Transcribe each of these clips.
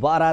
12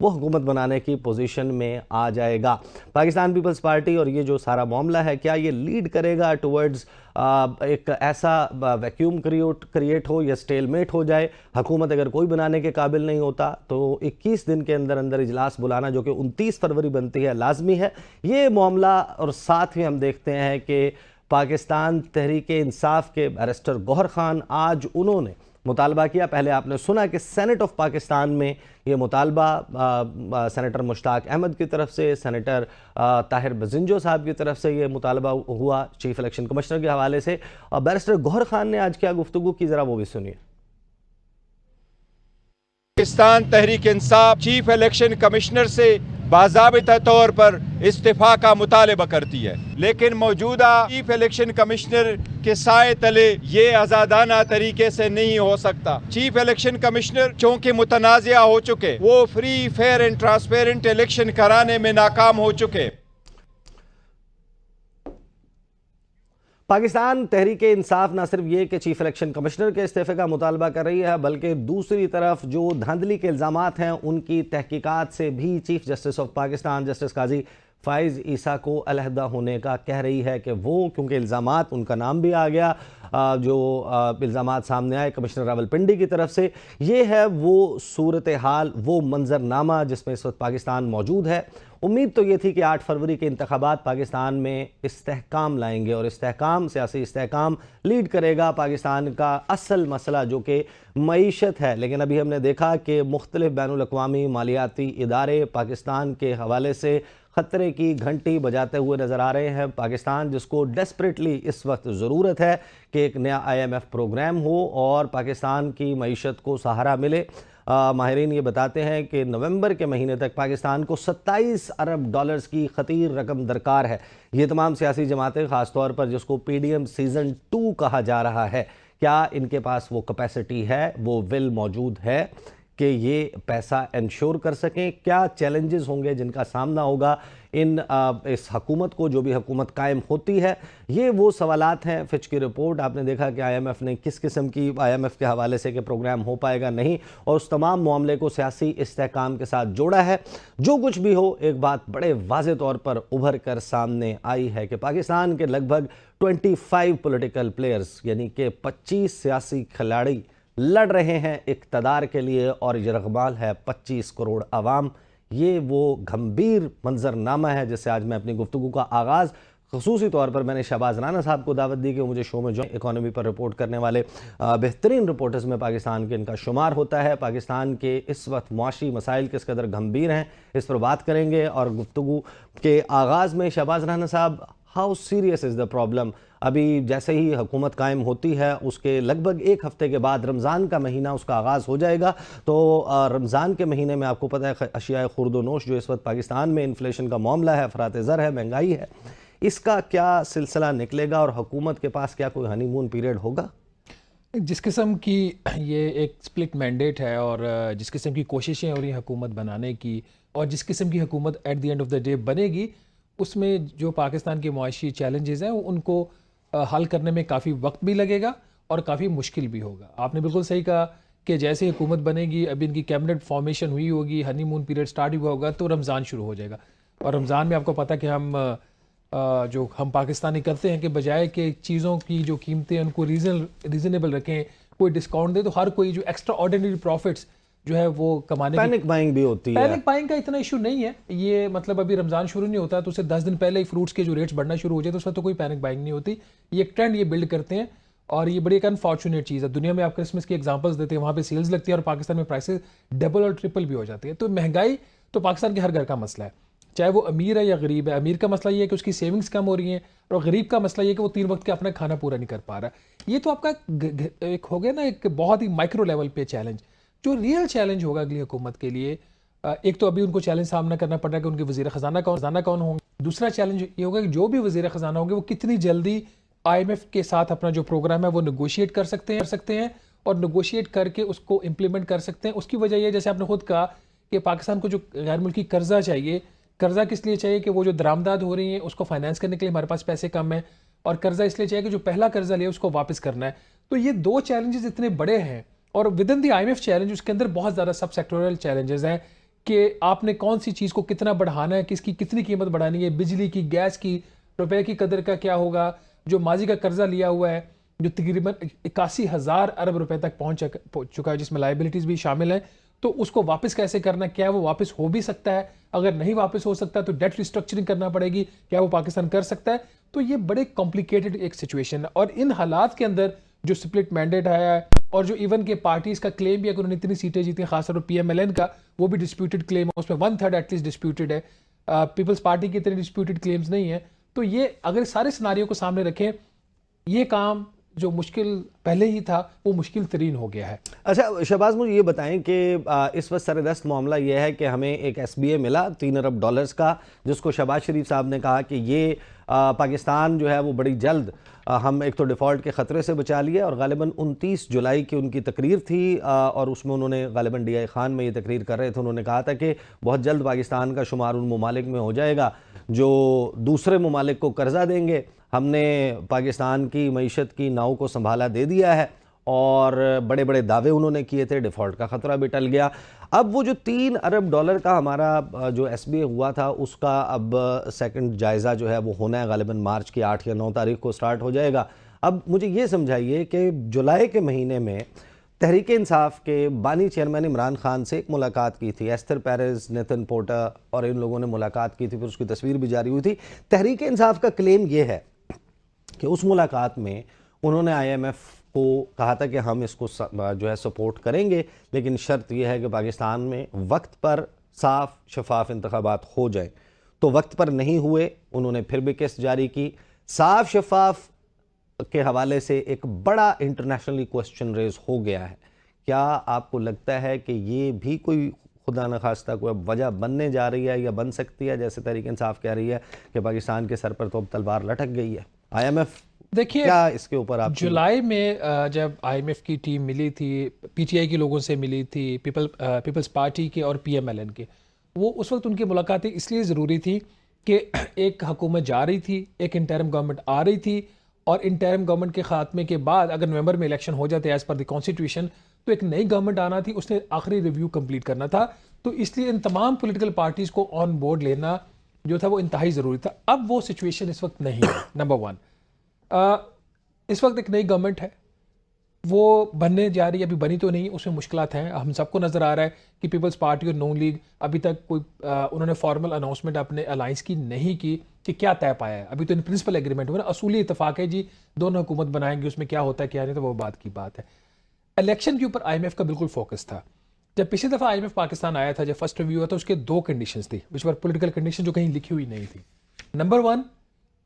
وہ حکومت بنانے کی پوزیشن میں آ جائے گا۔ پاکستان پیپلز پارٹی اور یہ جو سارا معاملہ ہے، کیا یہ لیڈ کرے گا ٹورڈز ایک ایسا ویکیوم کریٹ ہو یا سٹیل میٹ ہو جائے؟ حکومت اگر کوئی بنانے کے قابل نہیں ہوتا تو 21 دن کے اندر اندر اجلاس بلانا، جو کہ 29 فروری بنتی ہے، لازمی ہے۔ یہ معاملہ، اور ساتھ ہی ہم دیکھتے ہیں کہ پاکستان تحریک انصاف کے بیرسٹر گوہر خان، آج انہوں نے مطالبہ کیا، پہلے آپ نے سنا کہ سینٹ آف پاکستان میں یہ مطالبہ سینیٹر مشتاق احمد کی طرف سے، سینیٹر طاہر بزنجو صاحب کی طرف سے یہ مطالبہ ہوا چیف الیکشن کمشنر کے حوالے سے، اور بیرسٹر گوہر خان نے آج کیا گفتگو کی، ذرا وہ بھی سنیے۔ Pakistan Tehreek Insaf chief election commissioner سے باضابطہ طور پر استعفیٰ کا مطالبہ کرتی ہے، لیکن موجودہ چیف الیکشن کمشنر کے سائے تلے یہ آزادانہ طریقے سے نہیں ہو سکتا۔ چیف الیکشن کمشنر چونکہ متنازعہ ہو چکے، وہ free, fair and transparent election کرانے میں ناکام ہو چکے۔ پاکستان تحریک انصاف نہ صرف یہ کہ چیف الیکشن کمشنر کے استعفے کا مطالبہ کر رہی ہے، بلکہ دوسری طرف جو دھاندلی کے الزامات ہیں ان کی تحقیقات سے بھی chief justice of Pakistan justice قاضی فائز عیسیٰ کو علیحدہ ہونے کا کہہ رہی ہے کہ وہ، کیونکہ الزامات، ان کا نام بھی آ گیا، جو الزامات سامنے آئے کمشنر راولپنڈی کی طرف سے، یہ ہے وہ صورتحال، وہ منظرنامہ جس میں اس وقت پاکستان موجود ہے۔ امید تو یہ تھی کہ 8 فروری کے انتخابات پاکستان میں استحکام لائیں گے، اور استحکام، سیاسی استحکام لیڈ کرے گا پاکستان کا اصل مسئلہ جو کہ معیشت ہے۔ لیکن ابھی ہم نے دیکھا کہ مختلف بین الاقوامی مالیاتی ادارے پاکستان کے حوالے سے خطرے کی گھنٹی بجاتے ہوئے نظر آ رہے ہیں۔ پاکستان جس کو ڈیسپریٹلی اس وقت ضرورت ہے کہ ایک نیا IMF پروگرام ہو اور پاکستان کی معیشت کو سہارا ملے۔ ماہرین یہ بتاتے ہیں کہ نومبر کے مہینے تک پاکستان کو 27 ارب ڈالرز کی خطیر رقم درکار ہے۔ یہ تمام سیاسی جماعتیں، خاص طور پر جس کو PDM سیزن 2 کہا جا رہا ہے، کیا ان کے پاس وہ کیپیسٹی ہے، وہ ول موجود ہے کہ یہ پیسہ انشور کر سکیں؟ کیا چیلنجز ہوں گے جن کا سامنا ہوگا اس حکومت کو، جو بھی حکومت قائم ہوتی ہے؟ یہ وہ سوالات ہیں۔ فچ کی رپورٹ آپ نے دیکھا کہ IMF نے کس قسم کی، IMF کے حوالے سے کہ پروگرام ہو پائے گا نہیں، اور اس تمام معاملے کو سیاسی استحکام کے ساتھ جوڑا ہے۔ جو کچھ بھی ہو، ایک بات بڑے واضح طور پر ابھر کر سامنے آئی ہے کہ پاکستان کے لگ بھگ 25 پولیٹیکل پلیئرز، یعنی کہ 25 سیاسی کھلاڑی لڑ رہے ہیں اقتدار کے لیے، اور یرغمال ہے 25 کروڑ عوام۔ یہ وہ گھمبیر منظرنامہ ہے جس سے آج میں اپنی گفتگو کا آغاز، خصوصی طور پر میں نے شہباز رانا صاحب کو دعوت دی کہ وہ مجھے شو میں جو اکانومی پر رپورٹ کرنے والے بہترین رپورٹرز میں پاکستان کے ان کا شمار ہوتا ہے۔ پاکستان کے اس وقت معاشی مسائل کس قدر گھمبیر ہیں، اس پر بات کریں گے۔ اور گفتگو کے آغاز میں شہباز رانا صاحب، how serious is the problem? ابھی جیسے ہی حکومت قائم ہوتی ہے اس کے لگ بھگ ایک ہفتے کے بعد رمضان کا مہینہ اس کا آغاز ہو جائے گا، تو رمضان کے مہینے میں آپ کو پتہ ہے اشیاء خورد و نوش جو اس وقت پاکستان میں انفلیشن کا معاملہ ہے، افراط زر ہے، مہنگائی ہے، اس کا کیا سلسلہ نکلے گا، اور حکومت کے پاس کیا کوئی ہنی مون پیریڈ ہوگا؟ جس قسم کی یہ ایک سپلٹ مینڈیٹ ہے، اور جس قسم کی کوششیں ہو رہی ہیں حکومت بنانے کی، اور جس قسم کی حکومت at the end of the day بنے گی، اس میں جو پاکستان کے معاشی چیلنجز ہیں ان کو حل کرنے میں کافی وقت بھی لگے گا اور کافی مشکل بھی ہوگا۔ آپ نے بالکل صحیح کہا کہ جیسے حکومت بنے گی، ابھی ان کی کیبنٹ فارمیشن ہوئی ہوگی، ہنی مون پیریڈ سٹارٹ ہوا ہوگا، تو رمضان شروع ہو جائے گا۔ اور رمضان میں آپ کو پتہ کہ ہم پاکستانی کرتے ہیں کہ بجائے کہ چیزوں کی جو قیمتیں ان کو ریزنیبل رکھیں، کوئی ڈسکاؤنٹ دے، تو ہر کوئی جو ایکسٹرا آرڈینری پروفٹس جو ہے وہ کمانے کی پینک بائنگ بھی ہوتی ہے۔ پینک بائنگ کا اتنا ایشو نہیں ہے، یہ مطلب ابھی رمضان شروع نہیں ہوتا تو اسے 10 دن پہلے ہی فروٹس کے جو ریٹس بڑھنا شروع ہو جائے تو اس وقت تو کوئی پینک بائنگ نہیں ہوتی۔ یہ ایک ٹرینڈ یہ بلڈ کرتے ہیں، اور یہ بڑی ایک انفارچونیٹ چیز ہے۔ دنیا میں آپ کرسمس کی ایگزامپلس دیتے ہیں، وہاں پہ سیلز لگتی ہے اور پاکستان میں پرائسز ڈبل اور ٹرپل بھی ہو جاتی ہے۔ تو مہنگائی تو پاکستان کے ہر گھر کا مسئلہ ہے، چاہے وہ امیر ہے یا غریب ہے۔ امیر کا مسئلہ یہ ہے کہ اس کی سیونگز کم ہو رہی ہیں، اور غریب کا مسئلہ یہ کہ وہ 3 وقت کے اپنا کھانا پورا نہیں کر پا رہا۔ یہ تو آپ کا ایک ہو گیا نا، ایک بہت ہی مائکرو لیول پہ چیلنج۔ جو ریئل چیلنج ہوگا اگلی حکومت کے لیے، ایک تو ابھی ان کو چیلنج سامنا کرنا پڑ رہا ہے کہ ان کے وزیر خزانہ کون ہوں گے۔ دوسرا چیلنج یہ ہوگا کہ جو بھی وزیر خزانہ ہوں گے وہ کتنی جلدی IMF کے ساتھ اپنا جو پروگرام ہے وہ نیگوشیٹ کر سکتے ہیں اور نیگوشیٹ کر کے اس کو امپلیمنٹ کر سکتے ہیں۔ اس کی وجہ یہ، جیسے آپ نے خود کہا کہ پاکستان کو جو غیر ملکی قرضہ چاہیے، قرضہ کس لیے چاہیے کہ وہ جو درآمدات ہو رہی ہیں اس کو فائنانس کرنے کے لیے ہمارے پاس پیسے کم ہیں، اور قرضہ اس لیے چاہیے کہ جو پہلا قرضہ لیا اس کو واپس کرنا ہے۔ تو یہ 2 چیلنجز اتنے بڑے ہیں، اور with in the IMF challenge اس کے اندر بہت زیادہ سب سیکٹورل چیلنجز ہیں کہ آپ نے کون سی چیز کو کتنا بڑھانا ہے, کس کی کتنی قیمت بڑھانی ہے, بجلی کی, گیس کی, روپے کی قدر کا کیا ہوگا, جو ماضی کا قرضہ لیا ہوا ہے جو تقریباً 81,000 ارب روپے تک پہنچ چکا ہے, جس میں لائبلٹیز بھی شامل ہیں, تو اس کو واپس کیسے کرنا ہے, کیا وہ واپس ہو بھی سکتا ہے, اگر نہیں واپس ہو سکتا تو ڈیٹ ریسٹرکچرنگ کرنا پڑے گی, کیا وہ پاکستان کر سکتا ہے. تو یہ بڑے کمپلیکیٹڈ ایک سچویشن ہے, اور ان حالات کے اندر جو سپلٹ مینڈیٹ آیا ہے, اور جو ایون کے پارٹیز کا کلیم بھی ہے کہ انہوں نے اتنی سیٹیں جیتی ہیں, خاص طور پر پی ایم ایل این کا, وہ بھی ڈسپیوٹڈ کلیم ہے, اس میں 1/3 ایٹ لیسٹ ڈسپیوٹڈ ہے, پیپلز پارٹی کی اتنے ڈسپیوٹڈ کلیمز نہیں ہیں. تو یہ اگر سارے سناریوں کو سامنے رکھیں, یہ کام جو مشکل پہلے ہی تھا وہ مشکل ترین ہو گیا ہے. اچھا شہباز, مجھے یہ بتائیں کہ اس وقت سر دست معاملہ یہ ہے کہ ہمیں ایک ایس بی اے ملا $3 ارب کا, جس کو شہباز شریف صاحب نے کہا کہ یہ پاکستان جو ہے وہ بڑی جلد ہم ایک تو ڈیفالٹ کے خطرے سے بچا لیا, اور غالباً 29 جولائی کی ان کی تقریر تھی, اور اس میں انہوں نے غالباً ڈی آئی خان میں یہ تقریر کر رہے تھے, انہوں نے کہا تھا کہ بہت جلد پاکستان کا شمار ان ممالک میں ہو جائے گا جو دوسرے ممالک کو قرضہ دیں گے. ہم نے پاکستان کی معیشت کی ناؤ کو سنبھالا دے دیا ہے, اور بڑے بڑے دعوے انہوں نے کیے تھے, ڈیفالٹ کا خطرہ بھی ٹل گیا. اب وہ جو $3 ارب کا ہمارا جو ایس بی اے ہوا تھا, اس کا اب سیکنڈ جائزہ جو ہے وہ ہونا ہے, غالباً مارچ کی 8 یا 9 تاریخ کو سٹارٹ ہو جائے گا. اب مجھے یہ سمجھائیے کہ جولائی کے مہینے میں تحریک انصاف کے بانی چیئرمین عمران خان سے ایک ملاقات کی تھی, ایستھر پیرز, نیتن پورٹا اور ان لوگوں نے ملاقات کی تھی, پھر اس کی تصویر بھی جاری ہوئی تھی. تحریک انصاف کا کلیم یہ ہے کہ اس ملاقات میں انہوں نے آئی ایم ایف کو کہا تھا کہ ہم اس کو جو ہے سپورٹ کریں گے, لیکن شرط یہ ہے کہ پاکستان میں وقت پر صاف شفاف انتخابات ہو جائیں. تو وقت پر نہیں ہوئے, انہوں نے پھر بھی کیس جاری کی. صاف شفاف کے حوالے سے ایک بڑا انٹرنیشنلی کوسچن ریز ہو گیا ہے. کیا آپ کو لگتا ہے کہ یہ بھی کوئی خدا نخواستہ کوئی اب وجہ بننے جا رہی ہے یا بن سکتی ہے, جیسے تحریک انصاف کہہ رہی ہے کہ پاکستان کے سر پر تو اب تلوار لٹک گئی ہے؟ آئی ایم ایف دیکھیے, کیا اس کے اوپر آپ جولائی میں جب آئی ایم ایف کی ٹیم ملی تھی, پی ٹی آئی کے لوگوں سے ملی تھی, پیپلز پارٹی کے اور پی ایم ایل این کے, وہ اس وقت ان کی ملاقاتیں اس لیے ضروری تھی کہ ایک حکومت جا رہی تھی, ایک انٹرم گورنمنٹ آ رہی تھی, اور انٹرم گورنمنٹ کے خاتمے کے بعد اگر نومبر میں الیکشن ہو جاتے ایز پر دی کانسٹیٹیوشن, تو ایک نئی گورنمنٹ آنا تھی, اس نے آخری ریویو کمپلیٹ کرنا تھا. تو اس لیے ان تمام پولیٹیکل پارٹیز کو آن بورڈ لینا جو تھا وہ انتہائی ضروری تھا. اب وہ سچویشن اس وقت نہیں ہے. نمبر 1, اس وقت ایک نئی گورنمنٹ ہے, وہ بننے جا رہی ہے, ابھی بنی تو نہیں, اس میں مشکلات ہیں. ہم سب کو نظر آ رہا ہے کہ پیپلز پارٹی اور نون لیگ ابھی تک کوئی انہوں نے فارمل اناؤنسمنٹ اپنے الائنس کی نہیں کی کہ کیا طے پایا ہے. ابھی تو ان پرنسپل ایگریمنٹ ہوا نا, اصولی اتفاق ہے جی دونوں حکومت بنائیں گے, اس میں کیا ہوتا ہے کیا نہیں تو وہ بات کی بات ہے. الیکشن کے اوپر آئی ایم ایف کا بالکل فوکس تھا. جب پچھلی دفعہ آئی ایم ایف پاکستان آیا تھا, جب فرسٹ ریویو ہوا تھا, اس کے 2 کنڈیشنز تھی وچ ور پولیٹیکل کنڈیشن, جو کہیں لکھی ہوئی نہیں تھی. نمبر 1,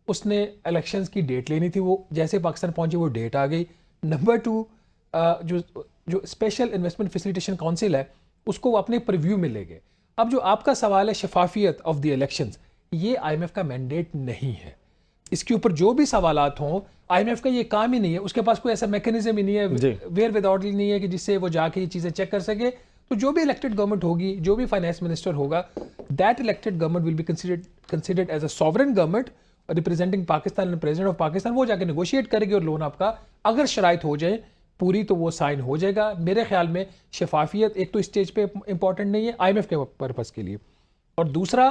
اس نے الیکشنز کی ڈیٹ لینی تھی, وہ جیسے پاکستان پہنچے وہ ڈیٹ آ گئی. نمبر 2, جو اسپیشل انویسٹمنٹ فیسیلیٹیشن کونسل ہے اس کو وہ اپنے پریویو میں لے گئے. اب جو آپ کا سوال ہے شفافیت آف دی الیکشنز, یہ آئی ایم ایف کا مینڈیٹ نہیں ہے. اس کے اوپر جو بھی سوالات ہوں, آئی ایم ایف کا یہ کام ہی نہیں ہے, اس کے پاس کوئی ایسا میکینزم ہی نہیں ہے, ویئر ود آرڈر نہیں ہے کہ جس سے وہ جا کے یہ چیزیں چیک کر سکے. تو جو بھی الیکٹڈ گورنمنٹ ہوگی, جو بھی فائنانس منسٹر ہوگا, that elected government will be considered as a sovereign government representing Pakistan and president of Pakistan. وہ جا کے نیگوشیٹ کرے گی, اور لون آپ کا اگر شرائط ہو جائے پوری تو وہ سائن ہو جائے گا. میرے خیال میں شفافیت ایک تو اسٹیج پہ امپورٹنٹ نہیں ہے آئی ایم ایف کے پرپز کے لیے, اور دوسرا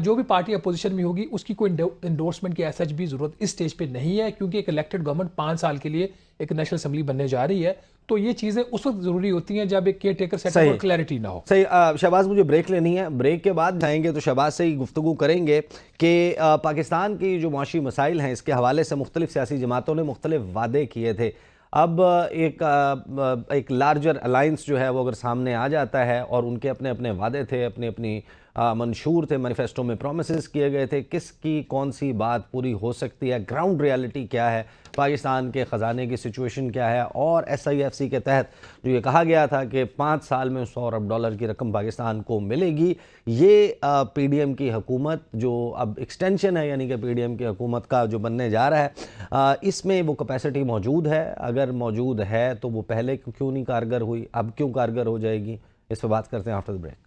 جو بھی پارٹی اپوزیشن میں ہوگی اس کی کوئی انڈورسمنٹ کی ایس ایچ بھی ضرورت اس اسٹیج پہ نہیں ہے, کیونکہ ایک الیکٹڈ گورنمنٹ 5 سال کے لیے ایک نیشنل اسمبلی بننے جا رہی ہے. تو یہ چیزیں اس وقت ضروری ہوتی ہیں جب ایک کیئر ٹیکر سیٹ اپ اور کلیئرٹی نہ ہو. صحیح. شہباز مجھے بریک لینی ہے, بریک کے بعد جائیں گے تو شہباز سے ہی گفتگو کریں گے کہ پاکستان کی جو معاشی مسائل ہیں اس کے حوالے سے مختلف سیاسی جماعتوں نے مختلف وعدے کیے تھے. اب ایک لارجر الائنس جو ہے وہ اگر سامنے آ جاتا ہے, اور ان کے اپنے اپنے وعدے تھے, اپنی منشور تھے, مینیفیسٹو میں پرومسز کیے گئے تھے, کس کی کون سی بات پوری ہو سکتی ہے, گراؤنڈ ریالٹی کیا ہے, پاکستان کے خزانے کی سچویشن کیا ہے, اور ایس آئی ایف سی کے تحت جو یہ کہا گیا تھا کہ 5 سال میں $100 ارب کی رقم پاکستان کو ملے گی, یہ پی ڈی ایم کی حکومت جو اب ایکسٹینشن ہے, یعنی کہ پی ڈی ایم کی حکومت کا جو بننے جا رہا ہے, اس میں وہ کیپیسٹی موجود ہے؟ اگر موجود ہے تو وہ پہلے کیوں نہیں کارگر ہوئی, اب کیوں کارگر ہو جائے گی؟ اس پہ بات کرتے ہیں آفٹر بریک.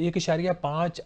$1.5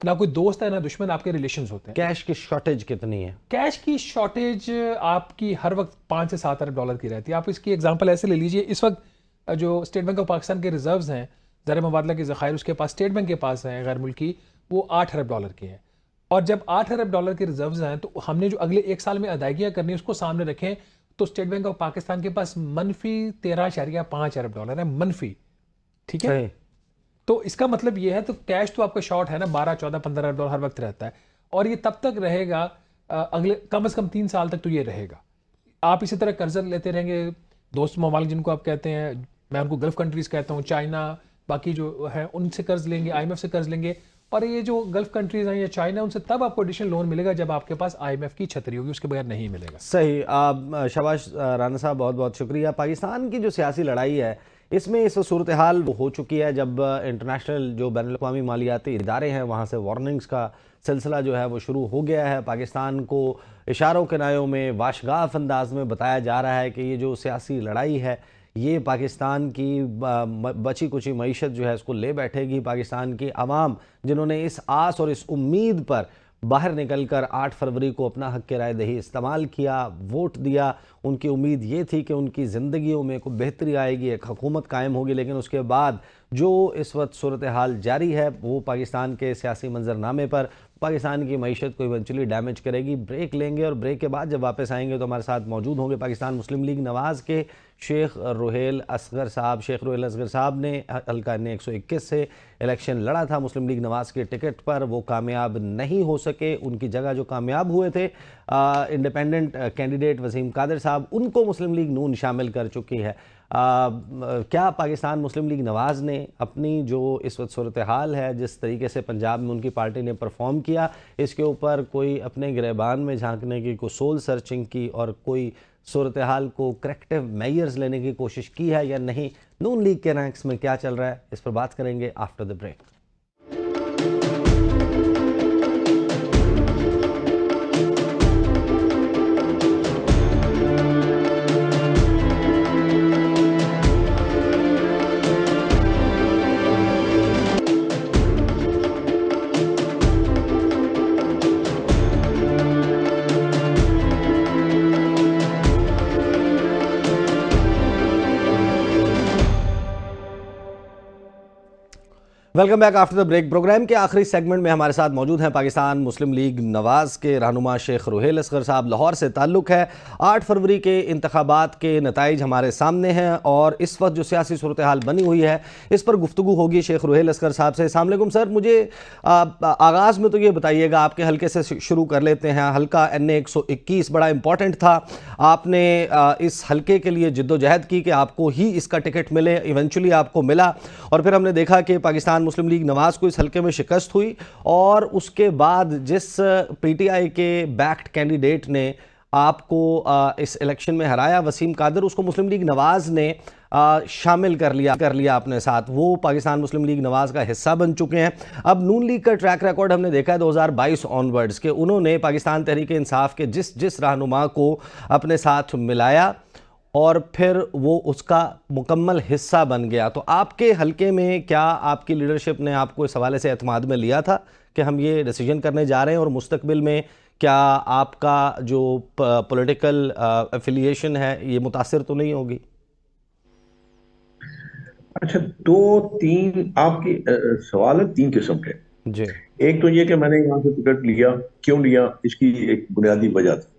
نہ کوئی دوست ہے نہ دشمن، آپ کے ریلیشنز ہوتے ہیں. کیش کی شارٹیج کتنی ہے؟ کیش کی شارٹیج آپ کی ہر وقت 5 سے 7 ارب ڈالر کی رہتی ہے. آپ اس کی ایگزامپل ایسے لے لیجئے، اس وقت جو اسٹیٹ بینک آف پاکستان کے ریزروز ہیں، زر مبادلہ کے ذخائر اس کے پاس اسٹیٹ بینک کے پاس ہیں غیر ملکی، وہ 8 ارب ڈالر کے ہیں. اور جب 8 ارب ڈالر کے ریزروز ہیں تو ہم نے جو اگلے 1 سال میں ادائیگیاں کرنی ہیں اس کو سامنے رکھیں تو اسٹیٹ بینک آف پاکستان کے پاس منفی 13.5 ارب ڈالر ہے، منفی. ٹھیک ہے، تو اس کا مطلب یہ ہے تو کیش تو آپ کا شارٹ ہے نا 12 14 15 ارب ڈالر ہر وقت رہتا ہے، اور یہ تب تک رہے گا اگلے کم از کم 3 سال تک تو یہ رہے گا. آپ اسی طرح قرض لیتے رہیں گے. دوست ممالک جن کو آپ کہتے ہیں، میں ان کو گلف کنٹریز کہتا ہوں، چائنا، باقی جو ہے ان سے قرض لیں گے، آئی ایم ایف سے قرض لیں گے. اور یہ جو گلف کنٹریز ہیں یا چائنا، ان سے تب آپ کو ایڈیشنل لون ملے گا جب آپ کے پاس آئی ایم ایف کی چھتری ہوگی، اس کے بغیر نہیں ملے گا. صحیح. شاباش رانا صاحب، بہت بہت شکریہ. پاکستان کی جو سیاسی لڑائی ہے اس میں اس صورتحال ہو چکی ہے جب انٹرنیشنل جو بین الاقوامی مالیاتی ادارے ہیں وہاں سے وارننگز کا سلسلہ جو ہے وہ شروع ہو گیا ہے. پاکستان کو اشاروں کنایوں میں واشگاف انداز میں بتایا جا رہا ہے کہ یہ جو سیاسی لڑائی ہے یہ پاکستان کی بچی کچی معیشت جو ہے اس کو لے بیٹھے گی. پاکستان کی عوام جنہوں نے اس آس اور اس امید پر باہر نکل کر 8 فروری کو اپنا حق رائے دہی استعمال کیا، ووٹ دیا، ان کی امید یہ تھی کہ ان کی زندگیوں میں کوئی بہتری آئے گی، ایک حکومت قائم ہوگی. لیکن اس کے بعد جو اس وقت صورتحال جاری ہے وہ پاکستان کے سیاسی منظرنامے پر پاکستان کی معیشت کو ایونچولی ڈیمیج کرے گی. بریک لیں گے اور بریک کے بعد جب واپس آئیں گے تو ہمارے ساتھ موجود ہوں گے پاکستان مسلم لیگ نواز کے شیخ روہیل اصغر صاحب. شیخ روہیل اصغر صاحب نے حلقہ 121 سے الیکشن لڑا تھا مسلم لیگ نواز کے ٹکٹ پر، وہ کامیاب نہیں ہو سکے. ان کی جگہ جو کامیاب ہوئے تھے انڈیپینڈنٹ کینڈیڈیٹ وسیم قادر صاحب، ان کو مسلم لیگ نون شامل کر چکی ہے. کیا پاکستان مسلم لیگ نواز نے اپنی جو اس وقت صورتحال ہے، جس طریقے سے پنجاب میں ان کی پارٹی نے پرفارم کیا، اس کے اوپر کوئی اپنے گریبان میں جھانکنے کی، کوئی سول سرچنگ کی اور کوئی صورتحال کو کریکٹیو میئرز لینے کی کوشش کی ہے یا نہیں؟ نون لیگ کے رینکس میں کیا چل رہا ہے، اس پر بات کریں گے after the break. Welcome back after the break. Programme کے آخری سیگمنٹ میں ہمارے ساتھ موجود ہیں پاکستان مسلم لیگ نواز کے رہنما شیخ روہیل اصغر صاحب. لاہور سے تعلق ہے. 8 فروری کے انتخابات کے نتائج ہمارے سامنے ہیں اور اس وقت جو سیاسی صورتحال بنی ہوئی ہے اس پر گفتگو ہوگی شیخ روہیل اصغر صاحب سے. السلام علیکم سر. مجھے آغاز میں تو یہ بتائیے گا، آپ کے حلقے سے شروع کر لیتے ہیں. حلقہ NA 121 بڑا امپورٹنٹ تھا. آپ نے اس حلقے کے لیے جد و جہد کی کہ آپ کو ہی اس کا ٹکٹ ملے. ایونچولی آپ کو ملا اور پھر ہم نے دیکھا کہ پاکستان مسلم لیگ نواز کو اس حلقے میں شکست ہوئی اور اس کے بعد جس پی ٹی آئی کے بیکڈ کینڈیڈیٹ نے آپ کو اس الیکشن میں ہرایا، وسیم قادر، اس کو مسلم لیگ نواز نے شامل کر لیا اپنے ساتھ. وہ پاکستان مسلم لیگ نواز کا حصہ بن چکے ہیں. اب نون لیگ کا ٹریک ریکارڈ ہم نے دیکھا ہے 2022 آنورڈز کہ انہوں نے پاکستان تحریک انصاف کے جس رہنما کو اپنے ساتھ ملایا اور پھر وہ اس کا مکمل حصہ بن گیا. تو آپ کے حلقے میں کیا آپ کی لیڈرشپ نے آپ کو اس حوالے سے اعتماد میں لیا تھا کہ ہم یہ ڈیسیجن کرنے جا رہے ہیں، اور مستقبل میں کیا آپ کا جو پولیٹیکل ایفیلیشن ہے یہ متاثر تو نہیں ہوگی؟ اچھا، 2-3 آپ کی سوال ہے 3 قسم کے. جی. ایک تو یہ کہ میں نے یہاں سے ٹکٹ لیا، کیوں لیا، اس کی ایک بنیادی وجہ تھی.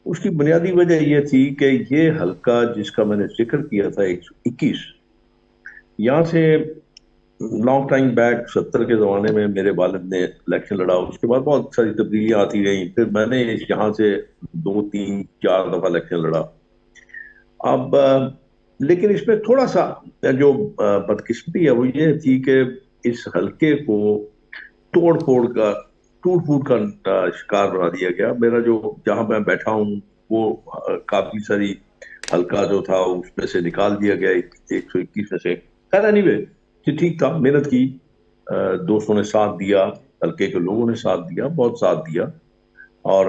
اس کی بنیادی وجہ یہ تھی کہ یہ حلقہ جس کا میں نے ذکر کیا تھا 121، یہاں سے لانگ ٹائم بیک 70 کے زمانے میں میرے والد نے الیکشن لڑا. اس کے بعد بہت ساری تبدیلیاں آتی رہیں، پھر میں نے یہاں سے 2-3-4 دفعہ الیکشن لڑا. اب لیکن اس میں تھوڑا سا جو بدقسمتی ہے وہ یہ تھی کہ اس حلقے کو ٹوٹ پھوٹ کا شکار بنا دیا گیا. میرا جو جہاں میں بیٹھا ہوں وہ کافی ساری حلقہ جو تھا اس میں سے نکال دیا گیا 121 میں سے. خیر اینی وے ٹھیک تھا، محنت کی، دوستوں نے ساتھ دیا، حلقے کے لوگوں نے ساتھ دیا، بہت ساتھ دیا، اور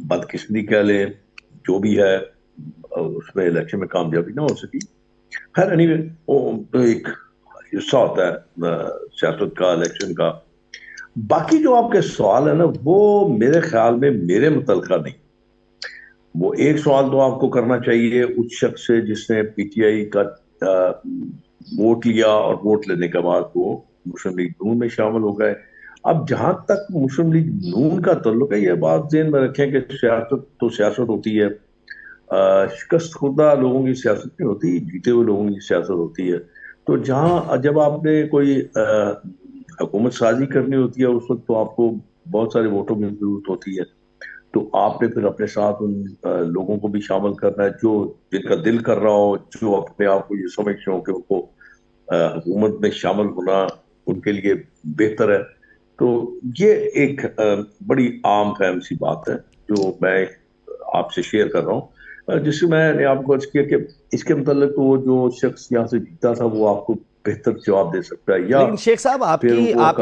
بدقسمتی کہہ لیں جو بھی ہے اس میں الیکشن میں کامیابی نہ ہو سکی. خیر اینی وے وہ ایک حصہ ہوتا ہے سیاست کا، الیکشن کا. باقی جو آپ کے سوال ہے نا وہ میرے خیال میں میرے متعلقہ نہیں. وہ ایک سوال تو آپ کو کرنا چاہیے اس شخص سے جس نے پی ٹی آئی کا ووٹ لیا اور ووٹ لینے کے بعد وہ مسلم لیگ نون میں شامل ہو گئے. اب جہاں تک مسلم لیگ نون کا تعلق ہے، یہ بات ذہن میں رکھیں کہ سیاست تو سیاست ہوتی ہے، شکست خوردہ لوگوں کی سیاست نہیں ہوتی، جیتے ہوئے لوگوں کی سیاست ہوتی ہے. تو جب آپ نے کوئی حکومت سازی کرنی ہوتی ہے اس وقت تو آپ کو بہت سارے ووٹوں کی ضرورت ہوتی ہے. تو آپ نے پھر اپنے ساتھ ان لوگوں کو بھی شامل کرنا ہے جو جن کا دل کر رہا ہو، جو اپنے آپ کو یہ سمجھتے ہو کہ ان کو حکومت میں شامل ہونا ان کے لیے بہتر ہے. تو یہ ایک بڑی عام فہم سی بات ہے جو میں آپ سے شیئر کر رہا ہوں، جس سے میں نے آپ کو عرض کیا کہ اس کے متعلق تو وہ جو شخص یہاں سے جیتا تھا وہ آپ کو بہتر جواب دے سکتا ہے. یا لیکن شیخ صاحب آپ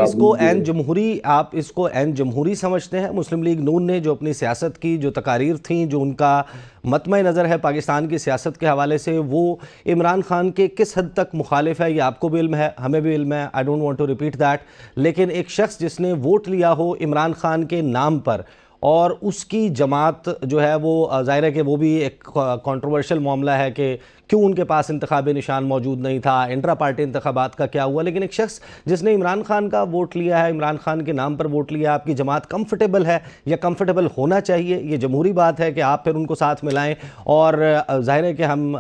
اس کو عین جمہوری سمجھتے ہیں؟ مسلم لیگ نون نے جو اپنی سیاست کی جو تقاریر تھیں، جو ان کا مطمع نظر ہے پاکستان کی سیاست کے حوالے سے، وہ عمران خان کے کس حد تک مخالف ہے؟ یہ آپ کو بھی علم ہے، ہمیں بھی علم ہے، I don't want to repeat that. لیکن ایک شخص جس نے ووٹ لیا ہو عمران خان کے نام پر اور اس کی جماعت جو ہے وہ ظاہر ہے کہ وہ بھی ایک کنٹروورشل معاملہ ہے کہ کیوں ان کے پاس انتخابی نشان موجود نہیں تھا، انٹرا پارٹی انتخابات کا کیا ہوا. لیکن ایک شخص جس نے عمران خان کا ووٹ لیا ہے، عمران خان کے نام پر ووٹ لیا، آپ کی جماعت کمفرٹیبل ہے یا کمفرٹیبل ہونا چاہیے؟ یہ جمہوری بات ہے کہ آپ پھر ان کو ساتھ ملائیں، اور ظاہر ہے کہ ہم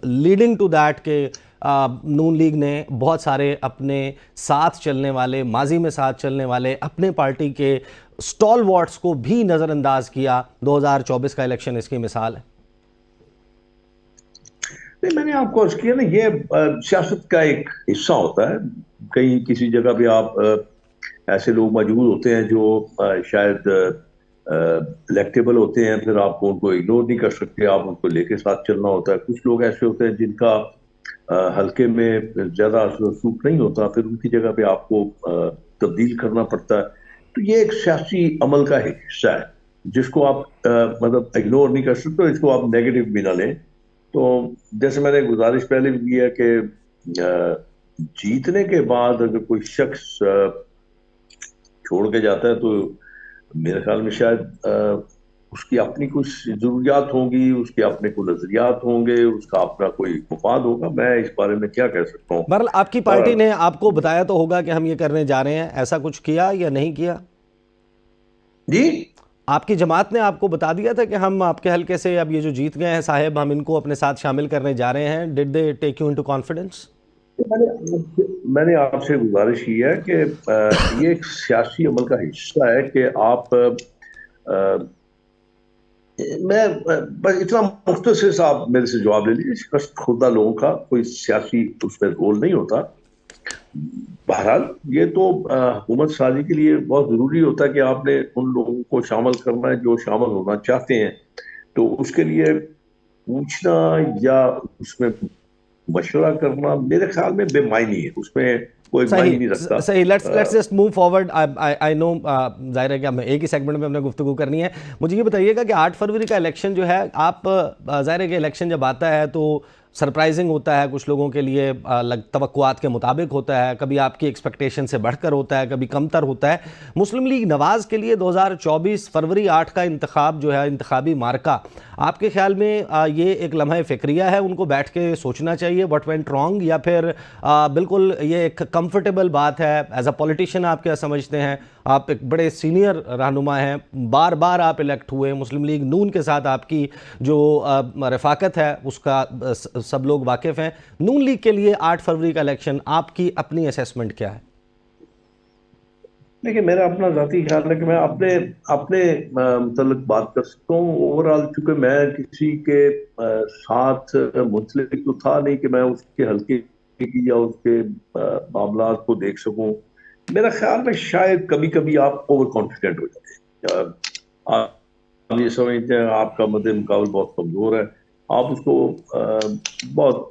لیڈنگ ٹو دیٹ کہ نون لیگ نے بہت سارے اپنے ساتھ چلنے والے، ماضی میں ساتھ چلنے والے اپنے پارٹی کے سٹال وارڈز کو بھی نظر انداز کیا. 2024 کا الیکشن اس کی مثال ہے. میں نے آپ کو عرض کیا نا، یہ سیاست کا ایک حصہ ہوتا ہے. کہیں کسی جگہ پہ آپ ایسے لوگ موجود ہوتے ہیں جو شاید الیکٹیبل ہوتے ہیں، پھر آپ کو ان کو اگنور نہیں کر سکتے، آپ ان کو لے کے ساتھ چلنا ہوتا ہے. کچھ لوگ ایسے ہوتے ہیں جن کا حلقے میں زیادہ اثر و رسوخ نہیں ہوتا، پھر ان کی جگہ پہ آپ کو تبدیل کرنا پڑتا ہے. تو یہ ایک سیاسی عمل کا ایک حصہ ہے جس کو آپ مطلب اگنور نہیں کر سکتے، اس کو آپ نیگیٹو بھی نہ لیں. تو جیسے میں نے گزارش پہلے بھی کی ہے کہ جیتنے کے بعد اگر کوئی شخص چھوڑ کے جاتا ہے تو میرے خیال میں شاید اس کی اپنی کچھ ضروریات ہوں گی، اس کے اپنے کوئی نظریات ہوں گے، اس کا اپنا کوئی مفاد ہوگا. میں اس بارے میں کیا کہہ سکتا ہوں. بہرحال آپ کی پارٹی نے آپ کو بتایا تو ہوگا کہ ہم یہ کرنے جا رہے ہیں، ایسا کچھ کیا یا نہیں کیا؟ جی، آپ کی جماعت نے آپ کو بتا دیا تھا کہ ہم آپ کے حلقے سے اب یہ جو جیت گئے ہیں صاحب، ہم ان کو اپنے ساتھ شامل کرنے جا رہے ہیں. ڈڈ دے ٹیک یو انٹو کانفیڈنس؟ میں نے آپ سے گزارش کی ہے کہ یہ ایک سیاسی عمل کا حصہ ہے کہ آپ میں بس اتنا مختصر سے آپ میرے سے جواب لے لیجیے. شکست خوردہ لوگوں کا کوئی سیاسی اس میں رول نہیں ہوتا. بہرحال یہ تو حکومت سازی کے لیے بہت ضروری ہوتا ہے کہ آپ نے ان لوگوں کو شامل کرنا ہے جو شامل ہونا چاہتے ہیں. تو اس کے لیے پوچھنا یا اس میں مشورہ کرنا میرے خیال میں بے معنی ہے، اس میں کوئی معنی نہیں رکھتا. صحیح. Let's just move forward. I know ظاہر ہے کہ ہمیں ایک ہی سیگمنٹ میں ہم نے گفتگو کرنی ہے. مجھے یہ بتائیے گا کہ 8 فروری کا الیکشن جو ہے، آپ ظاہر ہے کہ الیکشن جب آتا ہے تو سرپرائزنگ ہوتا ہے کچھ لوگوں کے لیے، توقعات کے مطابق ہوتا ہے، کبھی آپ کی ایکسپیکٹیشن سے بڑھ کر ہوتا ہے، کبھی کم تر ہوتا ہے. مسلم لیگ نواز کے لیے 2024 فروری 8 کا انتخاب جو ہے، انتخابی مارکہ، آپ کے خیال میں یہ ایک لمحہ فکریہ ہے، ان کو بیٹھ کے سوچنا چاہیے واٹ وینٹ رانگ، یا پھر بالکل یہ ایک کمفرٹیبل بات ہے؟ ایز اے پولیٹیشین آپ کیا سمجھتے ہیں؟ آپ ایک بڑے سینئر رہنما ہیں، بار بار آپ الیکٹ ہوئے، مسلم لیگ نون کے ساتھ آپ کی جو رفاقت ہے اس کا سب لوگ واقف ہیں. نون لیگ کے لیے 8 فروری کا الیکشن، آپ کی اپنی اسیسمنٹ کیا ہے؟ دیکھیں، میرا اپنا ذاتی خیال ہے کہ میں اپنے متعلق بات کر سکتا ہوں. اوورآل چونکہ میں کسی کے ساتھ منسلک تو تھا نہیں کہ میں اس کے حلقے کی یا اس کے معاملات کو دیکھ سکوں. میرا خیال میں شاید کبھی کبھی آپ اوور کانفیڈنٹ ہو جاتے ہیں. آپ یہ سمجھتے ہیں آپ کا مد مقابل بہت کمزور ہے، آپ اس کو بہت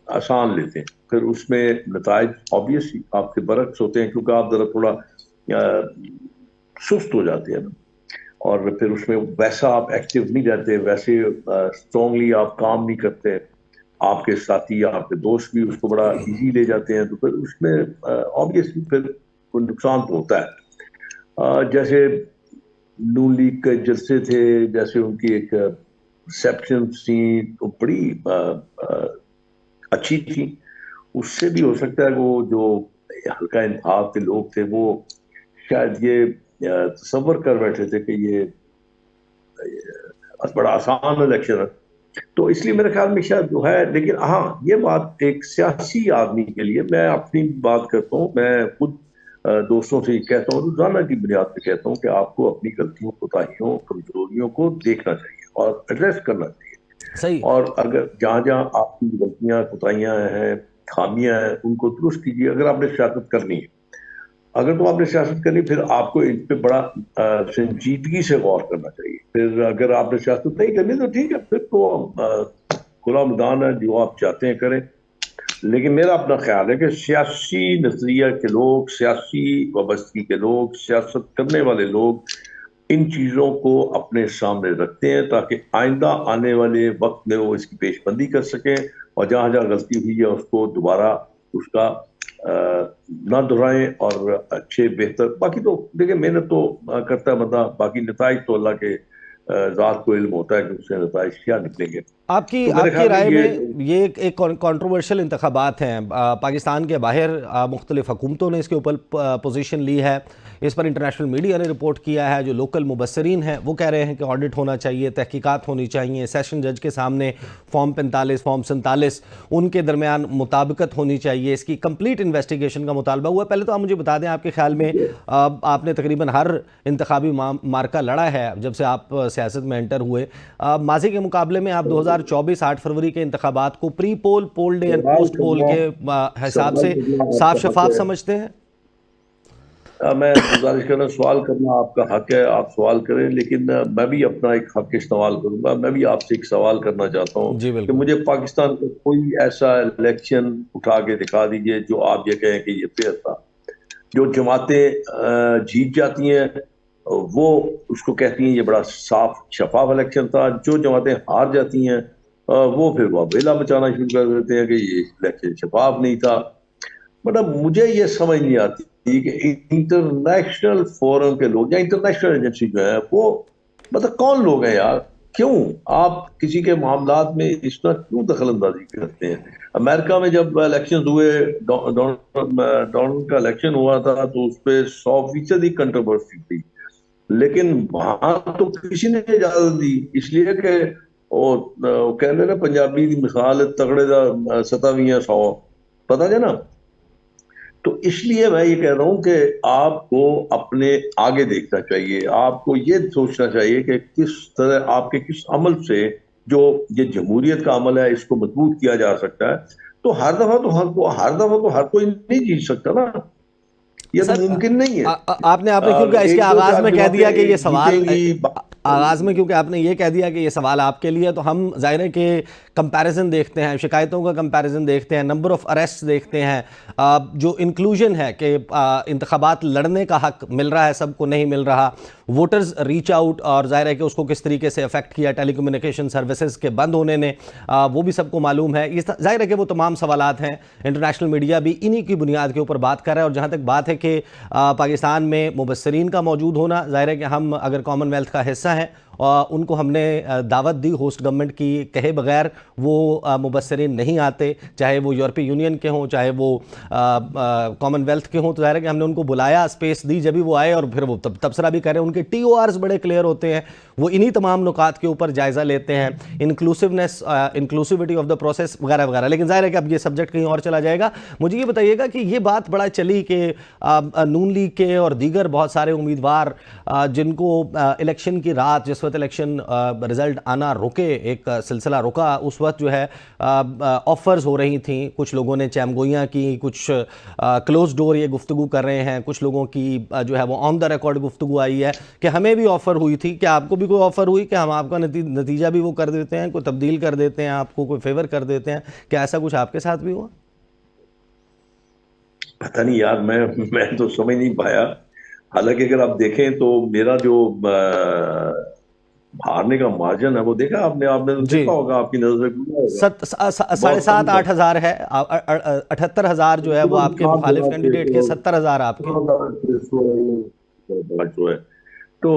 آسان لیتے ہیں، پھر اس میں نتائج آبویسلی آپ کے برعکس ہوتے ہیں کیونکہ آپ ذرا تھوڑا سست ہو جاتے ہیں نا، اور پھر اس میں ویسا آپ ایکٹیو نہیں رہتے، ویسے اسٹرانگلی آپ کام نہیں کرتے. آپ کے ساتھی یا آپ کے دوست بھی اس کو بڑا ایزی لے جاتے ہیں، تو پھر اس میں آبویسلی پھر کوئی نقصان تو ہوتا ہے. جیسے نون لیگ کے جلسے تھے، جیسے ان کی ایک ریسیپشن تھی، تو بڑی اچھی تھی. اس سے بھی ہو سکتا ہے وہ جو حلقہ انتخاب کے لوگ تھے وہ شاید یہ تصور کر بیٹھے تھے کہ یہ بڑا آسان الیکشن ہے، تو اس لیے میرے خیال میں شاید جو ہے. لیکن ہاں یہ بات ایک سیاسی آدمی کے لیے، میں اپنی بات کرتا ہوں، میں خود دوستوں سے یہ کہتا ہوں، روزانہ کی بنیاد پہ کہتا ہوں کہ آپ کو اپنی غلطیوں، کوتاہیوں، کمزوریوں کو دیکھنا چاہیے اور ایڈریس کرنا چاہیے. صحیح. اور اگر جہاں جہاں آپ کی غلطیاں، کوتاہیاں ہیں، خامیاں ہیں، ان کو درست کیجیے. اگر آپ نے سیاست کرنی ہے، اگر تو آپ نے سیاست کرنی، پھر آپ کو ان پہ بڑا سنجیدگی سے غور کرنا چاہیے. پھر اگر آپ نے سیاست نہیں کرنی تو ٹھیک ہے، پھر تو کھلا میدان ہے، جو آپ چاہتے ہیں کریں. لیکن میرا اپنا خیال ہے کہ سیاسی نظریہ کے لوگ، سیاسی وابستگی کے لوگ، سیاست کرنے والے لوگ ان چیزوں کو اپنے سامنے رکھتے ہیں تاکہ آئندہ آنے والے وقت میں وہ اس کی پیش بندی کر سکیں، اور جہاں جہاں غلطی ہوئی ہے اس کو دوبارہ اس کا نہ دہرائیں اور اچھے بہتر. باقی تو دیکھیں محنت تو کرتا ہے بندہ، باقی نتائج تو اللہ کے ذات کو علم ہوتا ہے کہ اس سے نتائج کیا نکلیں گے. آپ کی رائے میں یہ ایک کنٹروورشل انتخابات ہیں. پاکستان کے باہر مختلف حکومتوں نے اس کے اوپر پوزیشن لی ہے، اس پر انٹرنیشنل میڈیا نے رپورٹ کیا ہے. جو لوکل مبصرین ہیں وہ کہہ رہے ہیں کہ آڈٹ ہونا چاہیے، تحقیقات ہونی چاہیے، سیشن جج کے سامنے فارم 45، فارم 47 ان کے درمیان مطابقت ہونی چاہیے. اس کی کمپلیٹ انویسٹیگیشن کا مطالبہ ہوا. پہلے تو آپ مجھے بتا دیں آپ کے خیال میں آپ نے تقریباً ہر انتخابی مارکہ لڑا ہے جب سے آپ سیاست میں انٹر ہوئے. ماضی کے مقابلے میں آپ 2024 8 فروری کے انتخابات کو پری پول، پول ڈے اور پوسٹ پول کے حساب سے صاف شفاف سمجھتے ہیں؟ میں گزارش کرنا، سوال کرنا آپ کا حق ہے، آپ سوال کریں، لیکن میں بھی اپنا ایک حق استعمال کروں گا. میں بھی آپ سے ایک سوال کرنا چاہتا ہوں کہ مجھے پاکستان کا کوئی ایسا الیکشن اٹھا کے دکھا دیجئے جو آپ یہ کہیں کہ یہ فیئر تھا. جو جماعتیں جیت جاتی ہیں وہ اس کو کہتی ہیں یہ بڑا صاف شفاف الیکشن تھا. جو جماعتیں ہار جاتی ہیں وہ پھر واویلا مچانا شروع کر دیتے ہیں کہ یہ الیکشن شفاف نہیں تھا. مطلب مجھے یہ سمجھ نہیں آتی کہ انٹرنیشنل فورم کے لوگ یا انٹرنیشنل ایجنسی جو ہے وہ مطلب کون لوگ ہیں یار؟ کیوں آپ کسی کے معاملات میں اس طرح کیوں دخل اندازی کرتے ہیں؟ امریکہ میں جب الیکشن ہوئے، ڈونلڈ کا الیکشن ہوا تھا تو اس پہ 100% کنٹروورسی تھی، لیکن وہاں تو کسی نے اجازت دی، اس لیے کہ وہ کہنے نا پنجابی کی مثال تگڑے دا ستاویاں 100، پتہ ہے نا. تو اس لیے میں یہ کہہ رہا ہوں کہ آپ کو اپنے آگے دیکھنا چاہیے. آپ کو یہ سوچنا چاہیے کہ کس طرح آپ کے کس عمل سے جو یہ جمہوریت کا عمل ہے اس کو مضبوط کیا جا سکتا ہے. تو ہر دفعہ تو ہر کوئی نہیں جیت سکتا نا، یہ تو ممکن نہیں ہے. آپ نے کیونکہ اس کے آغاز میں کہہ دیا کہ یہ سوال کیونکہ آپ نے یہ کہہ دیا کہ یہ سوال آپ کے لیے، تو ہم ظاہر ہے کہ کمپیریزن دیکھتے ہیں، شکایتوں کا کمپیریزن دیکھتے ہیں، نمبر آف اریسٹ دیکھتے ہیں، جو انکلوژن ہے کہ انتخابات لڑنے کا حق مل رہا ہے سب کو، نہیں مل رہا، ووٹرز ریچ آؤٹ، اور ظاہر ہے کہ اس کو کس طریقے سے افیکٹ کیا ٹیلی کمیونیکیشن سروسز کے بند ہونے نے، وہ بھی سب کو معلوم ہے. یہ ظاہر ہے کہ وہ تمام سوالات ہیں، انٹرنیشنل میڈیا بھی انہی کی بنیاد کے اوپر بات کر رہا ہے. اور جہاں تک بات ہے کہ پاکستان میں مبصرین کا موجود ہونا، ظاہر ہے کہ ہم اگر کامن ویلتھ کا حصہ ہیں، ان کو ہم نے دعوت دی ہوسٹ گورنمنٹ کی، کہے بغیر وہ مبصرین نہیں آتے، چاہے وہ یورپی یونین کے ہوں، چاہے وہ کامن ویلتھ کے ہوں. تو ظاہر ہے کہ ہم نے ان کو بلایا، اسپیس دی، جب بھی وہ آئے، اور پھر وہ تبصرہ بھی کریں. ان کے TORs بڑے کلیئر ہوتے ہیں، وہ انہی تمام نکات کے اوپر جائزہ لیتے ہیں، انکلوسیونیس، انکلوسیوٹی آف دا پروسیس وغیرہ وغیرہ. لیکن ظاہر ہے کہ اب یہ سبجیکٹ کہیں اور چلا جائے گا. مجھے یہ بتائیے گا کہ یہ بات بڑا چلی کہ نون لیگ کے اور دیگر بہت سارے امیدوار جن کو الیکشن کی رات، جس وقت الیکشن رزلٹ آنا رکے، ایک سلسلہ رکا، اس وقت جو ہے آفرز ہو رہی تھیں، کچھ لوگوں نے چیمگوئیاں کی، کچھ کلوز ڈور یہ گفتگو کر رہے ہیں، کچھ لوگوں کی جو ہے وہ آن دا ریکارڈ گفتگو آئی ہے کہ ہمیں بھی آفر ہوئی تھی. کیا آپ کو بھی کوئی آفر ہوئی کہ ہم آپ کا نتیجہ بھی وہ کر دیتے ہیں، کوئی تبدیل کر دیتے ہیں، آپ کو کوئی فیور کر دیتے ہیں؟ کیا ایسا کچھ آپ کے ساتھ بھی ہوا؟ پتہ نہیں یار، میں تو سمجھ نہیں پایا. حالانکہ اگر آپ دیکھیں تو میرا جو ہارنے کا مارجن ہے وہ دیکھا آپ نے تو دیکھا ہوگا، آپ کی نظر میں 7,500-8 ہزار ہے. 78,000 جو ہے وہ آپ کے مخالف کینڈیڈیٹ کے، 70,000 آپ کے. 500 ہے. تو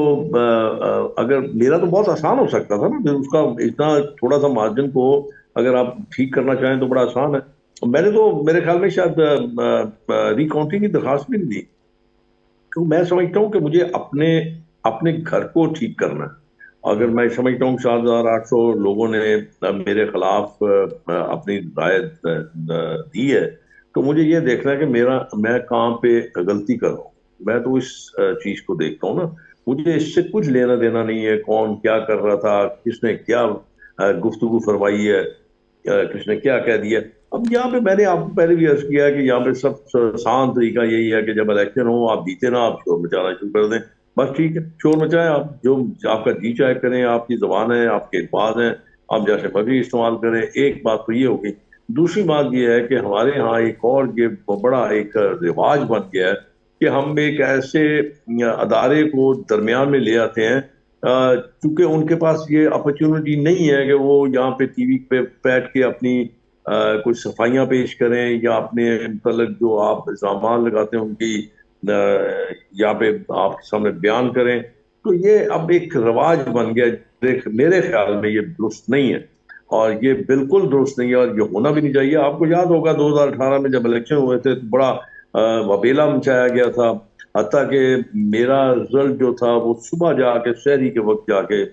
اگر میرا تو بہت آسان ہو سکتا تھا نا, اس کا اتنا تھوڑا سا مارجن کو اگر آپ ٹھیک کرنا چاہیں تو بڑا آسان ہے. میں نے تو میرے خیال میں شاید ریکاؤنٹنگ کی درخواست بھی نہیں دی, کیونکہ میں سمجھتا ہوں کہ مجھے اپنے گھر کو ٹھیک کرنا ہے. اگر میں سمجھتا ہوں 7,800 لوگوں نے میرے خلاف اپنی رائے دی ہے, تو مجھے یہ دیکھنا ہے کہ میں کہاں پہ غلطی کر رہا ہوں. میں تو اس چیز کو دیکھتا ہوں نا, مجھے اس سے کچھ لینا دینا نہیں ہے کون کیا کر رہا تھا, کس نے کیا گفتگو فرمائی ہے, کس نے کیا کہہ دیا. اب یہاں پہ میں نے آپ کو پہلے بھی عرض کیا کہ یہاں پہ سب آسان طریقہ یہی ہے کہ جب الیکشن ہو آپ جیتے نا, آپ شور مچانا شروع کر دیں, بس ٹھیک ہے شور مچائیں, آپ جو آپ کا جی چاہے کریں, آپ کی زبان ہے, آپ کے الفاظ ہیں, آپ جیسے مرضی استعمال کریں. ایک بات تو یہ ہوگی. دوسری بات یہ ہے کہ ہمارے ہاں ایک اور یہ بڑا ایک رواج بن گیا ہے کہ ہم ایک ایسے ادارے کو درمیان میں لے آتے ہیں چونکہ ان کے پاس یہ اپرچونٹی نہیں ہے کہ وہ یہاں پہ ٹی وی پہ بیٹھ کے اپنی کچھ صفائیاں پیش کریں یا اپنے متعلق جو آپ الزامات لگاتے ہیں ان کی یہاں پہ آپ کے سامنے بیان کریں. تو یہ اب ایک رواج بن گیا, میرے خیال میں یہ درست نہیں ہے اور یہ بالکل درست نہیں ہے اور یہ ہونا بھی نہیں چاہیے. آپ کو یاد ہوگا 2018 میں جب الیکشن ہوئے تھے تو بڑا وبیلا مچایا گیا تھا, حتیٰ کہ میرا رزلٹ جو تھا وہ صبح جا کے شہری کے وقت جا کے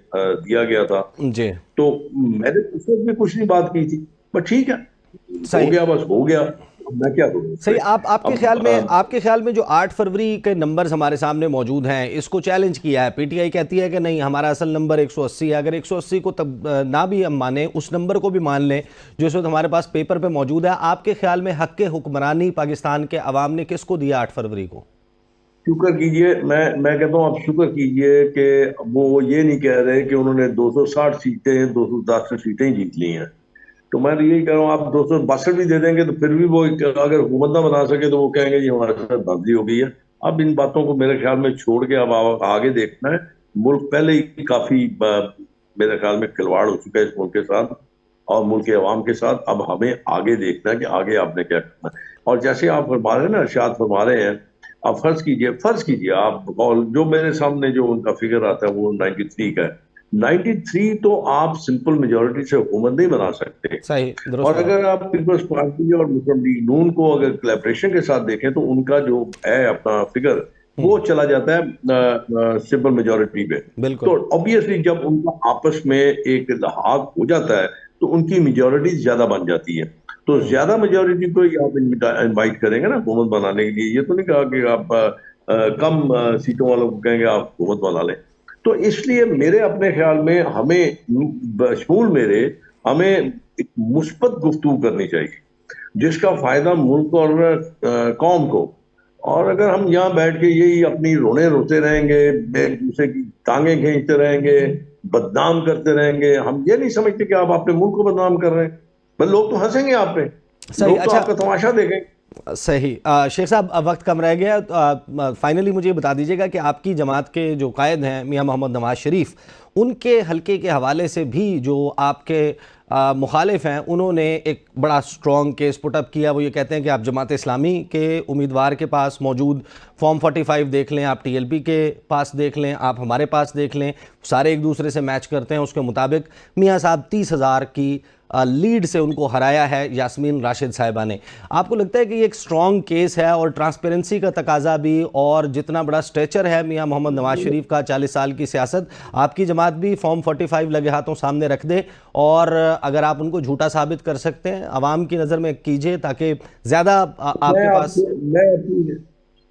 دیا گیا تھا. جی تو میں نے اس وقت بھی کچھ نہیں بات کی تھی, بس ٹھیک ہے ہو گیا, بس ہو گیا, میں کیا کروں. صحیح. آپ کے خیال میں جو 8 فروری کے نمبرز ہمارے سامنے موجود ہیں اس کو چیلنج کیا ہے پی ٹی آئی, کہتی ہے کہ نہیں ہمارا اصل نمبر 180 ہے. اگر 180 کو تب نہ بھی ہم مانیں, اس نمبر کو بھی مان لیں جو اس وقت ہمارے پاس پیپر پہ موجود ہے, آپ کے خیال میں حق حکمرانی پاکستان کے عوام نے کس کو دیا 8 فروری کو؟ شکر کیجئے, میں کہتا ہوں آپ شکر کیجئے کہ وہ یہ نہیں کہہ رہے کہ انہوں نے 260 سیٹیں 210 سیٹیں جیت لی ہیں. تو میں تو یہی کہہ رہا ہوں آپ 262 بھی دے دیں گے تو پھر بھی وہ اگر حکومت نہ بنا سکے تو وہ کہیں گے جی ہمارے ساتھ بازی ہو گئی ہے. اب ان باتوں کو میرے خیال میں چھوڑ کے اب آگے دیکھنا ہے. ملک پہلے ہی کافی میرے خیال میں کھلواڑ ہو چکا ہے اس ملک کے ساتھ اور ملک کے عوام کے ساتھ. اب ہمیں آگے دیکھنا ہے کہ آگے آپ نے کیا کرنا ہے. اور جیسے آپ فرما رہے ہیں نا, ارشاد فرما رہے ہیں, آپ فرض کیجئے آپ جو میرے سامنے جو ان کا فگر آتا ہے وہ 93 کا ہے. 93 تو آپ سمپل میجورٹی سے حکومت نہیں بنا سکتے. صحیح, درست. اور اگر آپ پیپلز پارٹی اور مسلم لیگ نون کو اگر کولیبریشن کے ساتھ دیکھیں تو ان کا جو ہے اپنا فگر وہ چلا جاتا ہے سمپل میجورٹی پہ. تو obviously جب ان کا آپس میں ایک لحاظ ہو جاتا ہے تو ان کی میجورٹی زیادہ بن جاتی ہے. تو زیادہ میجورٹی کو آپ انوائٹ کریں گے نا حکومت بنانے کے لیے. یہ تو نہیں کہا کہ آپ کم سیٹوں والوں کو کہیں گے آپ حکومت بنا لیں. تو اس لیے میرے اپنے خیال میں ہمیں بشمول میرے ہمیں ایک مثبت گفتگو کرنی چاہیے جس کا فائدہ ملک اور قوم کو. اور اگر ہم یہاں بیٹھ کے یہی اپنی روتے رہیں گے, ایک دوسرے کی ٹانگیں کھینچتے رہیں گے, بدنام کرتے رہیں گے, ہم یہ نہیں سمجھتے کہ آپ اپنے ملک کو بدنام کر رہے ہیں. بس لوگ تو ہنسیں گے آپ پہ, لوگ تو آپ کا تماشا دیکھیں. صحیح. شیخ صاحب وقت کم رہ گیا, فائنلی مجھے بتا دیجیے گا کہ آپ کی جماعت کے جو قائد ہیں میاں محمد نواز شریف, ان کے حلقے کے حوالے سے بھی جو آپ کے مخالف ہیں انہوں نے ایک بڑا سٹرونگ کیس پٹ اپ کیا. وہ یہ کہتے ہیں کہ آپ جماعت اسلامی کے امیدوار کے پاس موجود فارم 45 دیکھ لیں, آپ ٹی ایل پی کے پاس دیکھ لیں, آپ ہمارے پاس دیکھ لیں, سارے ایک دوسرے سے میچ کرتے ہیں. اس کے مطابق میاں صاحب 30,000 کی لیڈ سے ان کو ہرایا ہے یاسمین راشد صاحبہ نے. آپ کو لگتا ہے کہ یہ ایک سٹرونگ کیس ہے اور ٹرانسپیرنسی کا تقاضا بھی, اور جتنا بڑا سٹیچر ہے میاں محمد نواز شریف کا 40 سال کی سیاست, آپ کی جماعت بھی فارم 45 لگے ہاتھوں سامنے رکھ دے اور اگر آپ ان کو جھوٹا ثابت کر سکتے ہیں عوام کی نظر میں کیجئے تاکہ زیادہ آپ کے پاس.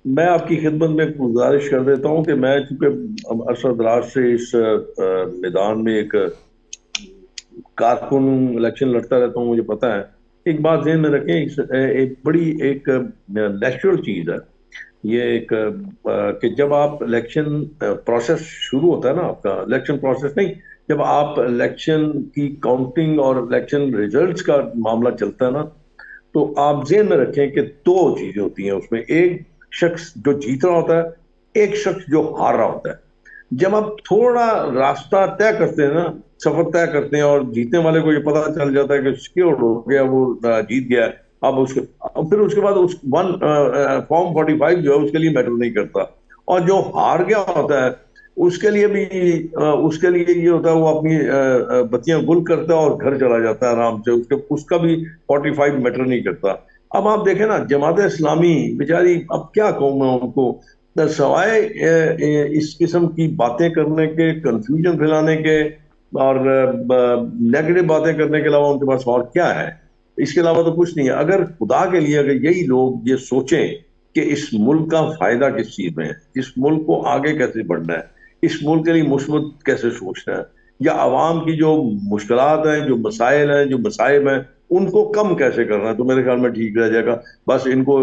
میں آپ کی خدمت میں گزارش کر دیتا ہوں کہ میں چونکہ عرصہ دراز سے اس میدان میں ایک کارکن الیکشن لڑتا رہتا ہوں, مجھے پتا ہے. ایک بات ذہن میں رکھیں, ایک بڑی ایک نیچرل چیز ہے یہ ایک کہ جب آپ الیکشن پروسیس شروع ہوتا ہے نا, آپ کا الیکشن پروسیس نہیں, جب آپ الیکشن کی کاؤنٹنگ اور الیکشن ریزلٹس کا معاملہ چلتا ہے نا, تو آپ ذہن میں رکھیں کہ 2 چیزیں ہوتی ہیں اس میں. ایک شخص جو جیت رہا ہوتا ہے, ایک شخص جو ہار رہا ہوتا ہے. جب آپ تھوڑا راستہ طے کرتے ہیں نا, سفر طے کرتے ہیں, اور جیتنے والے کو یہ پتا چل جاتا ہے کہ سیکیور ہو گیا, وہ جیت گیا, اب پھر اس کے بعد فارم 45 جو ہے اس کے لیے میٹر نہیں کرتا. اور جو ہار گیا ہوتا ہے اس کے لیے یہ ہوتا ہے وہ اپنی بتیاں گل کرتا ہے اور گھر چلا جاتا ہے آرام سے، اس کا بھی 45 میٹر نہیں کرتا۔ اب آپ دیکھیں نا جماعت اسلامی بیچاری، اب کیا کہوں میں ان کو، سوائے اس قسم کی باتیں کرنے کے، کنفیوژن پھیلانے کے اور نیگیٹو باتیں کرنے کے علاوہ ان کے پاس اور کیا ہے؟ اس کے علاوہ تو کچھ نہیں ہے۔ اگر خدا کے لیے اگر یہی لوگ یہ سوچیں کہ اس ملک کا فائدہ کس چیز میں ہے، اس ملک کو آگے کیسے بڑھنا ہے، اس ملک کے لیے مثبت کیسے سوچنا ہے، یا عوام کی جو مشکلات ہیں، جو مسائل ہیں، جو مصائب ہیں، ان کو کم کیسے کرنا ہے، تو میرے خیال میں ٹھیک رہ جائے گا۔ بس ان کو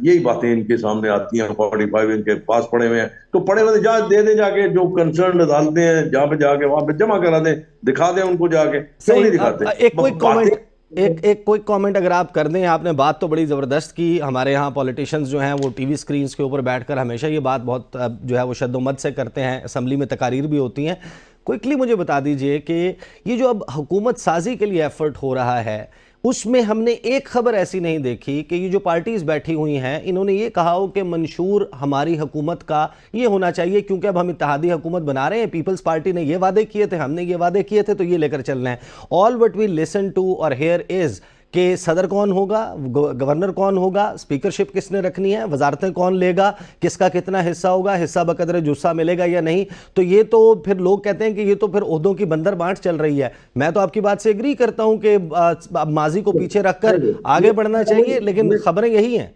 یہی باتیں ان کے سامنے آتی ہیں، 45 ان کے پاس پڑے ہوئے ہیں، تو پڑے ہوئے جا دے دیں، جا کے جو کنسرن عدالتیں ہیں جہاں پہ جا کے وہاں پہ جمع کرا دیں، دکھا دیں ان کو جا کے، کیوں نہیں دکھاتے؟ ایک کوئی کامنٹ اگر آپ کر دیں۔ آپ نے بات تو بڑی زبردست کی، ہمارے ہاں پولیٹیشینز جو ہیں وہ ٹی وی سکرینز کے اوپر بیٹھ کر ہمیشہ یہ بات بہت جو ہے وہ شد و مد سے کرتے ہیں، اسمبلی میں تقاریر بھی ہوتی ہیں۔ کوئکلی مجھے بتا دیجئے کہ یہ جو اب حکومت سازی کے لیے ایفرٹ ہو رہا ہے، اس میں ہم نے ایک خبر ایسی نہیں دیکھی کہ یہ جو پارٹیز بیٹھی ہوئی ہیں انہوں نے یہ کہا ہو کہ منشور ہماری حکومت کا یہ ہونا چاہیے کیونکہ اب ہم اتحادی حکومت بنا رہے ہیں، پیپلز پارٹی نے یہ وعدے کیے تھے، ہم نے یہ وعدے کیے تھے، تو یہ لے کر چل رہے ہیں۔ All what we listen to اور ہیئر از کہ صدر کون ہوگا، گورنر کون ہوگا، اسپیکرشپ کس نے رکھنی ہے، وزارتیں کون لے گا، کس کا کتنا حصہ ہوگا، حصہ بقدر جثہ ملے گا یا نہیں۔ تو یہ تو پھر لوگ کہتے ہیں کہ یہ تو پھر عہدوں کی بندر بانٹ چل رہی ہے۔ میں تو آپ کی بات سے ایگری کرتا ہوں کہ ماضی کو پیچھے رکھ کر آگے بڑھنا چاہیے، لیکن خبریں یہی ہیں۔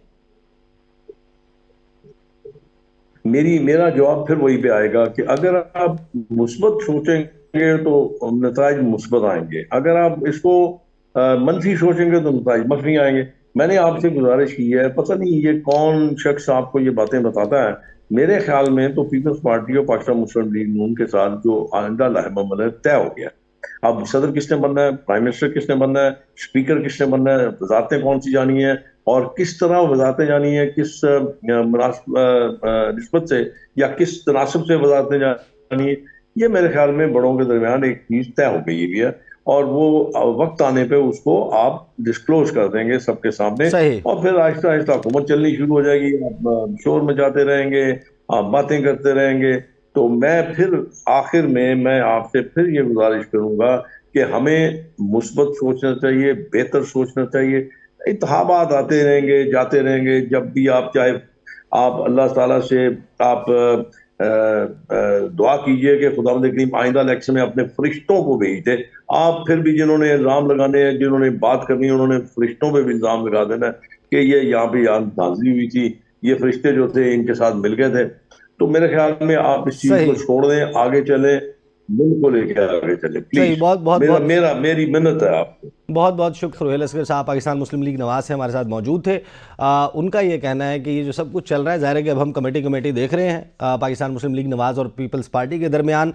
میرا جواب پھر وہی پہ آئے گا کہ اگر آپ مثبت سوچیں گے تو نتائج مثبت آئیں گے، اگر آپ اس کو منفی سوچیں گے تو نتائج منفی آئیں گے۔ میں نے آپ سے گزارش کی ہے، پتہ نہیں یہ کون شخص آپ کو یہ باتیں بتاتا ہے، میرے خیال میں تو پیپلز پارٹی اور پاکستان مسلم لیگ نون کے ساتھ جو آئندہ لاہم عمل ہے طے ہو گیا۔ اب صدر کس نے بننا ہے، پرائم منسٹر کس نے بننا ہے، اسپیکر کس نے بننا ہے، وزارتیں کون سی جانی ہیں اور کس طرح وزارتیں جانی ہیں، کس نسبت سے یا کس تناسب سے وزارتیں جانی ہیں، یہ میرے خیال میں بڑوں کے درمیان ایک چیز طے ہو گئی بھی ہے، اور وہ وقت آنے پہ اس کو آپ ڈسکلوز کر دیں گے سب کے سامنے، اور پھر آہستہ آہستہ حکومت چلنی شروع ہو جائے گی، آپ شور مچاتے رہیں گے، آپ باتیں کرتے رہیں گے۔ تو میں پھر آخر میں آپ سے پھر یہ گزارش کروں گا کہ ہمیں مثبت سوچنا چاہیے، بہتر سوچنا چاہیے۔ انتخابات آتے رہیں گے، جاتے رہیں گے، جب بھی آپ چاہے آپ اللہ تعالیٰ سے آپ دعا کیجئے کہ خداوند کریم آئندہ الیکشن میں اپنے فرشتوں کو بھیج دے۔ آپ پھر بھی جنہوں نے الزام لگانے ہیں، جنہوں نے بات کرنی ہے، انہوں نے فرشتوں پہ بھی الزام لگا دینا ہے کہ یہ یہاں پہ نازلی ہوئی تھی، یہ فرشتے جو تھے ان کے ساتھ مل گئے تھے۔ تو میرے خیال میں آپ اس چیز کو چھوڑ دیں، آگے چلیں، ملک کو لے کے آگے چلیں پلیز، میری منت ہے آپ کو۔ بہت بہت شکر۔ سہیل اصغر صاحب پاکستان مسلم لیگ نواز سے ہمارے ساتھ موجود تھے۔ ان کا یہ کہنا ہے کہ یہ جو سب کچھ چل رہا ہے، ظاہر ہے کہ اب ہم کمیٹی دیکھ رہے ہیں پاکستان مسلم لیگ نواز اور پیپلز پارٹی کے درمیان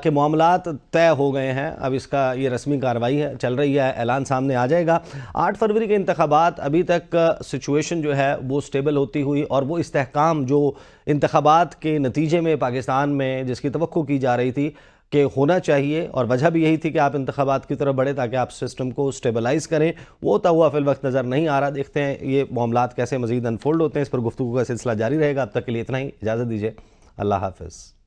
کہ معاملات طے ہو گئے ہیں، اب اس کا یہ رسمی کارروائی ہے چل رہی ہے، اعلان سامنے آ جائے گا۔ 8 فروری کے انتخابات، ابھی تک سچویشن جو ہے وہ سٹیبل ہوتی ہوئی اور وہ استحکام جو انتخابات کے نتیجے میں پاکستان میں جس کی توقع کی جا رہی تھی کہ ہونا چاہیے، اور وجہ بھی یہی تھی کہ آپ انتخابات کی طرف بڑھیں تاکہ آپ سسٹم کو سٹیبلائز کریں، وہ ہوتا ہوا فی الوقت نظر نہیں آ رہا۔ دیکھتے ہیں یہ معاملات کیسے مزید انفولڈ ہوتے ہیں، اس پر گفتگو کا سلسلہ جاری رہے گا۔ اب تک کے لیے اتنا ہی، اجازت دیجیے، اللہ حافظ۔